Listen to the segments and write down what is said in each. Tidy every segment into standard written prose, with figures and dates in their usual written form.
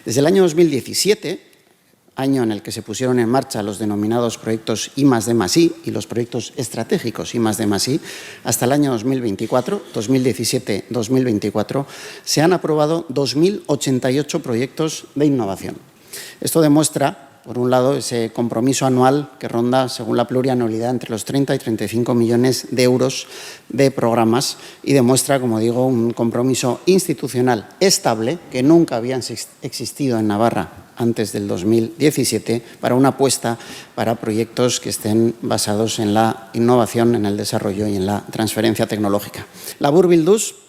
Desde el año 2017, año en el que se pusieron en marcha los denominados proyectos I+D+I y los proyectos estratégicos I+D+I, hasta el año 2024, 2017-2024, se han aprobado 2.088 proyectos de innovación. Esto demuestra, por un lado, ese compromiso anual que ronda, según la plurianualidad, entre los 30 y 35 millones de euros de programas y demuestra, como digo, un compromiso institucional estable que nunca había existido en Navarra antes del 2017 para una apuesta para proyectos que estén basados en la innovación, en el desarrollo y en la transferencia tecnológica. Laburbilduz,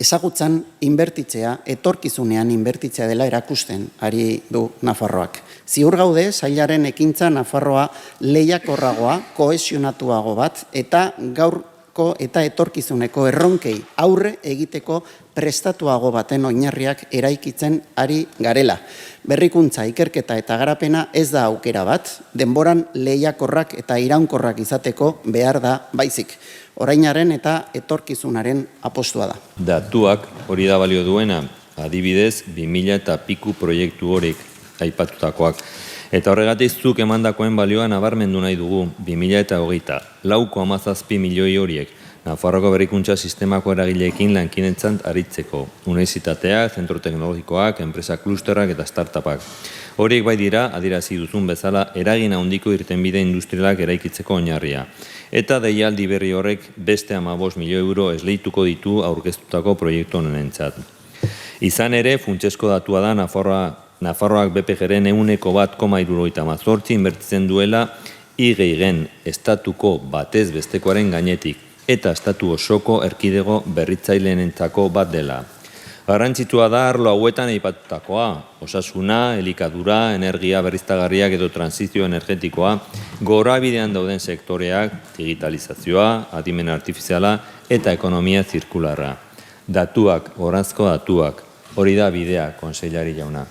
ezagutzan inbertitzea, etorkizunean inbertitzea dela erakusten ari du Nafarroak. Ziur gaude, sailaren ekintza Nafarroa lehiakorragoa, kohesionatuago bat eta gaurko eta etorkizuneko erronkei aurre egiteko prestatuago baten oinarriak eraikitzen ari garela. Berrikuntza, ikerketa eta garapena ez da aukera bat, denboran lehiakorrak eta iraunkorrak izateko behar da baizik. Orainaren eta etorkizunaren apostua da. Datuak hori da balio duena, adibidez 2000 eta piku proiektu horiek aipatutakoak. Eta horregatik zuk emandakoen balioa nabarmendu nahi dugu 2020, 4,7 milioi horiek Nafarroko berrikuntza sistemako eragileekin lankidetzan aritzeko, unibertsitateak, zentro teknologikoak, enpresa klusterrak eta startupak. Horiek bai dira, adierazi duzun bezala, eragin handiko irtenbide industrialak eraikitzeko oinarria. Eta deialdi berri horrek beste 15 milioi euro esleituko ditu aurkeztutako proiektu honenentzat. Izan ere, funtsezko datua da Nafarroak BPG-ren 1,1,78 inbertitzen duela IG-gen estatuko batez bestekoaren gainetik eta estatu osoko erkidego berritzaileenentzako bat dela. Garrantzitsua da arlo hauetan aipatutakoa, osasuna, elikadura, energia berriztagarriak edo transizio energetikoa, gorabidean dauden sektoreak, digitalizazioa, adimen artifiziala eta ekonomia zirkularra. Datuak, goranzko datuak, hori da bidea, kontseilari jauna.